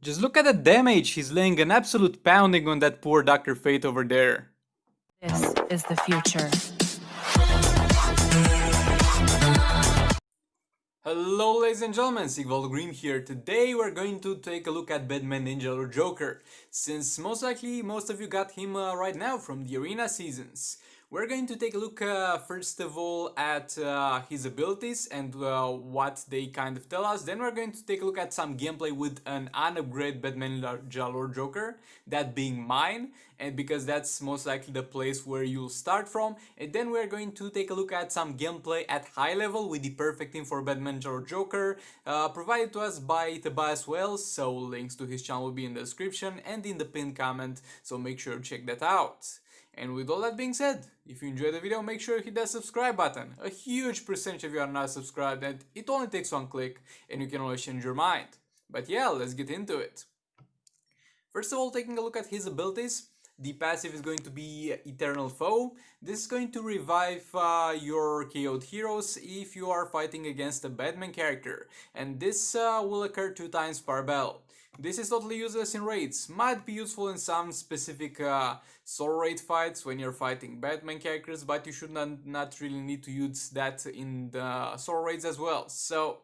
Just look at the damage, he's laying an absolute pounding on that poor Dr. Fate over there. This is the future. Hello ladies and gentlemen, Sigvald Green here. Today we're going to take a look at Batman Ninja or Joker, since most likely most of you got him right now from the arena seasons. We're going to take a look first of all at his abilities and what they kind of tell us. Then we're going to take a look at some gameplay with an unupgraded Batman Ninja or Joker, that being mine, and because that's most likely the place where you'll start from. And then we're going to take a look at some gameplay at high level with the perfect team for Batman or Joker, provided to us by Taba as well, so links to his channel will be in the description and in the pinned comment, so make sure to check that out. And with all that being said, if you enjoyed the video, make sure you hit that subscribe button. A huge percentage of you are not subscribed and it only takes one click and you can always change your mind. But yeah, let's get into it. First of all, taking a look at his abilities, the passive is going to be Eternal Foe. This is going to revive your KO'd heroes if you are fighting against a Batman character, and this will occur 2 times per battle. This is totally useless in raids, might be useful in some specific soul raid fights when you're fighting Batman characters, but you should not really need to use that in the soul raids as well. So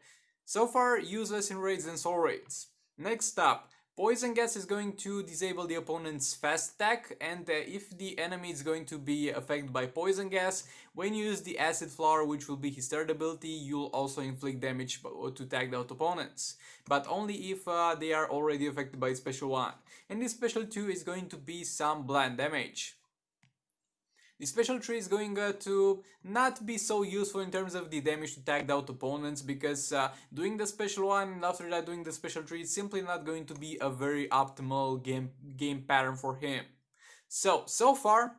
far useless in raids and soul raids. Next up, Poison Gas is going to disable the opponent's fast attack, and if the enemy is going to be affected by Poison Gas, when you use the Acid Flower, which will be his third ability, you'll also inflict damage to tag out opponents, but only if they are already affected by Special 1. And this Special 2 is going to be some bland damage. The special tree is going to not be so useful in terms of the damage to tagged out opponents, because doing the special one and after that doing the special tree is simply not going to be a very optimal game pattern for him. So far,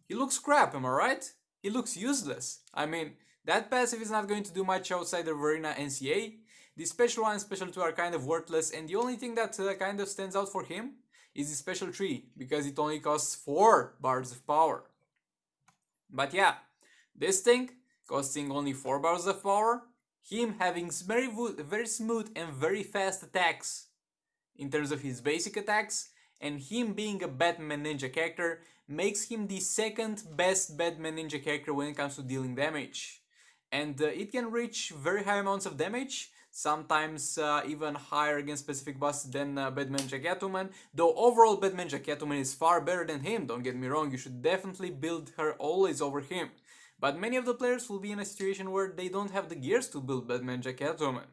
he looks crap, am I right? He looks useless. I mean, that passive is not going to do much outside of Arena NCA. The special 1 and special 2 are kind of worthless, and the only thing that kind of stands out for him is the special tree, because it only costs 4 bars of power. But yeah, this thing costing only 4 bars of power, him having very smooth and very fast attacks in terms of his basic attacks, and him being a Batman Ninja character makes him the second best Batman Ninja character when it comes to dealing damage. And it can reach very high amounts of damage, sometimes even higher against specific bosses than Batman Ninja Catwoman, though overall Batman Ninja Catwoman is far better than him, don't get me wrong, you should definitely build her always over him. But many of the players will be in a situation where they don't have the gears to build Batman Ninja Catwoman.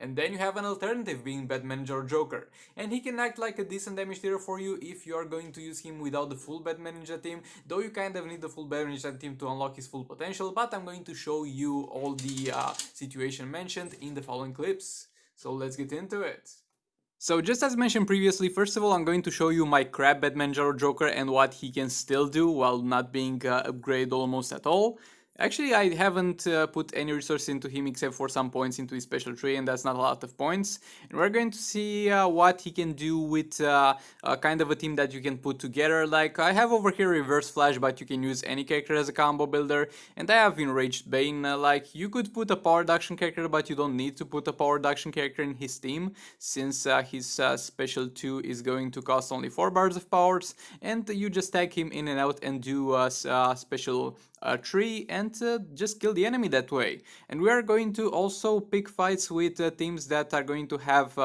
And then you have an alternative being Batman or Joker, and he can act like a decent damage dealer for you if you are going to use him without the full Batman Ninja team, though you kind of need the full Batman Ninja team to unlock his full potential, but I'm going to show you all the situation mentioned in the following clips. So let's get into it. So just as mentioned previously, first of all I'm going to show you my crap Batman or Joker and what he can still do while not being upgraded almost at all. Actually, I haven't put any resources into him except for some points into his special tree, and that's not a lot of points. And we're going to see what he can do with kind of a team that you can put together. Like, I have over here Reverse Flash, but you can use any character as a combo builder. And I have Enraged Bane. Like, you could put a power reduction character, but you don't need to put a power reduction character in his team, since his special 2 is going to cost only 4 bars of powers. And you just tag him in and out and do a special tree and just kill the enemy that way. And we are going to also pick fights with teams that are going to have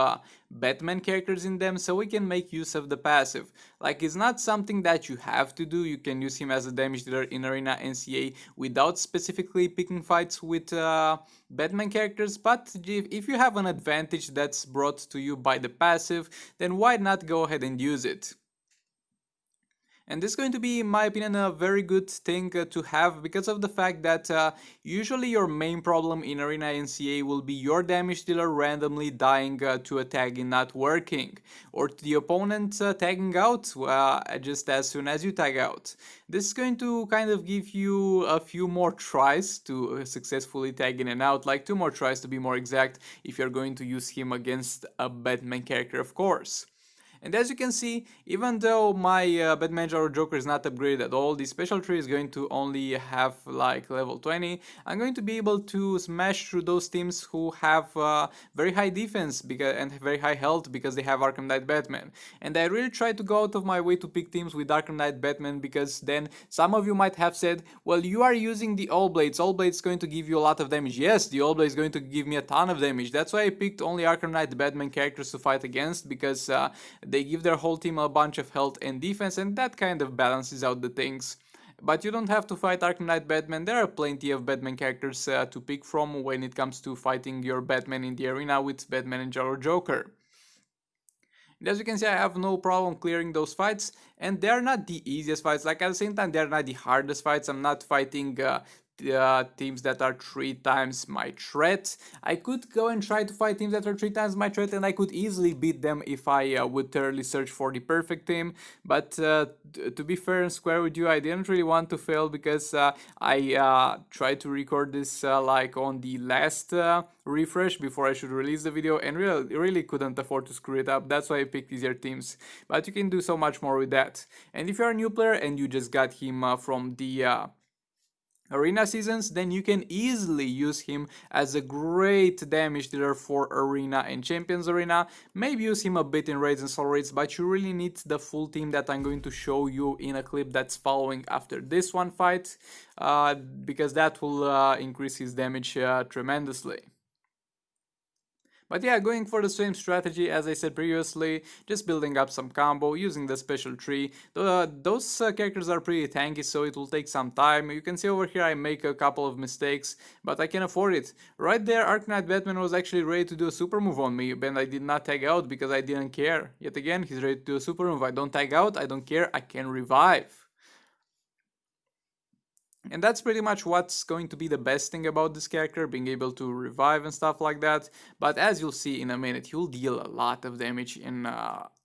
Batman characters in them, so we can make use of the passive. Like, it's not something that you have to do, you can use him as a damage dealer in Arena NCA without specifically picking fights with Batman characters, but if you have an advantage that's brought to you by the passive, then why not go ahead and use it? And this is going to be, in my opinion, a very good thing to have, because of the fact that usually your main problem in Arena NCA will be your damage dealer randomly dying to a tag and not working, or to the opponent tagging out just as soon as you tag out. This is going to kind of give you a few more tries to successfully tag in and out, like 2 more tries to be more exact, if you're going to use him against a Batman character, of course. And as you can see, even though my Batman Ninja Joker is not upgraded at all, the special tree is going to only have like level 20. I'm going to be able to smash through those teams who have very high defense and very high health because they have Arkham Knight Batman. And I really try to go out of my way to pick teams with Arkham Knight Batman, because then some of you might have said, well, you are using the All Blades. All Blades is going to give you a lot of damage. Yes, the All Blade is going to give me a ton of damage. That's why I picked only Arkham Knight Batman characters to fight against, because they give their whole team a bunch of health and defense, and that kind of balances out the things. But you don't have to fight Arkham Knight Batman. There are plenty of Batman characters to pick from when it comes to fighting your Batman in the arena with Batman Ninja Joker. And as you can see, I have no problem clearing those fights, and they're not the easiest fights. Like, at the same time, they're not the hardest fights. I'm not fighting teams that are 3 times my threat. I could go and try to fight teams that are 3 times my threat, and I could easily beat them if I would thoroughly search for the perfect team. But to be fair and square with you, I didn't really want to fail, because I tried to record this like on the last refresh before I should release the video, and really couldn't afford to screw it up. That's why I picked easier teams. But you can do so much more with that. And if you're a new player and you just got him from the Arena seasons, then you can easily use him as a great damage dealer for Arena and Champions Arena. Maybe use him a bit in Raids and Soul Raids, but you really need the full team that I'm going to show you in a clip that's following after this one fight, because that will increase his damage tremendously. But yeah, going for the same strategy as I said previously, just building up some combo, using the special tree. Those characters are pretty tanky, so it will take some time. You can see over here I make a couple of mistakes, but I can afford it. Right there, Arkham Knight Batman was actually ready to do a super move on me, and I did not tag out because I didn't care. Yet again, he's ready to do a super move. I don't tag out, I don't care, I can revive. And that's pretty much what's going to be the best thing about this character, being able to revive and stuff like that. But as you'll see in a minute, he'll deal a lot of damage in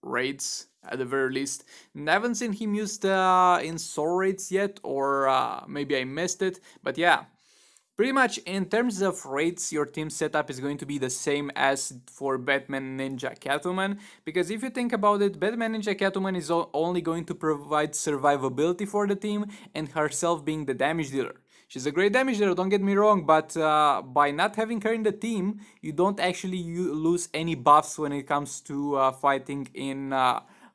raids, at the very least. And I haven't seen him used in Soul Raids yet, or maybe I missed it. But yeah, pretty much in terms of raids, your team setup is going to be the same as for Batman Ninja Catwoman, because if you think about it, Batman Ninja Catwoman is only going to provide survivability for the team, and herself being the damage dealer. She's a great damage dealer, don't get me wrong, but by not having her in the team, you don't actually lose any buffs when it comes to fighting in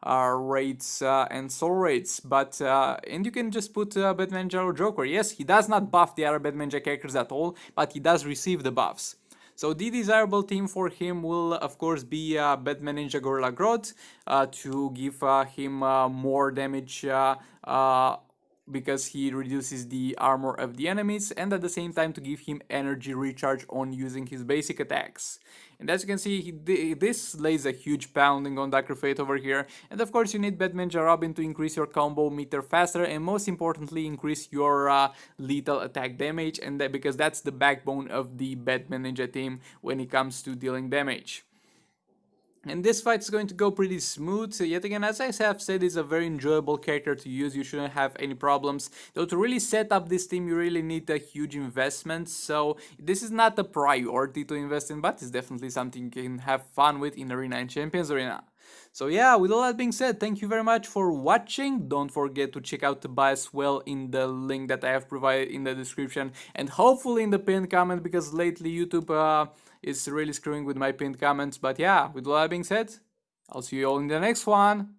raids and Soul Raids. But and you can just put Batman Ninja Joker. Yes, he does not buff the other Batman Ninja characters at all, but he does receive the buffs. So the desirable team for him will of course be Batman Ninja Gorilla Grodd, to give him more damage because he reduces the armor of the enemies, and at the same time to give him energy recharge on using his basic attacks. And as you can see, this lays a huge pounding on Dr. Fate over here. And of course you need Batman Ninja Robin to increase your combo meter faster, and most importantly increase your lethal attack damage, and because that's the backbone of the Batman Ninja team when it comes to dealing damage. And this fight is going to go pretty smooth. Yet again, as I have said, it's a very enjoyable character to use. You shouldn't have any problems. Though to really set up this team, you really need a huge investment. So this is not a priority to invest in, but it's definitely something you can have fun with in Arena and Champions Arena. So yeah, with all that being said, thank you very much for watching. Don't forget to check out the buy as well in the link that I have provided in the description, and hopefully in the pinned comment, because lately YouTube is really screwing with my pinned comments. But yeah, with all that being said, I'll see you all in the next one.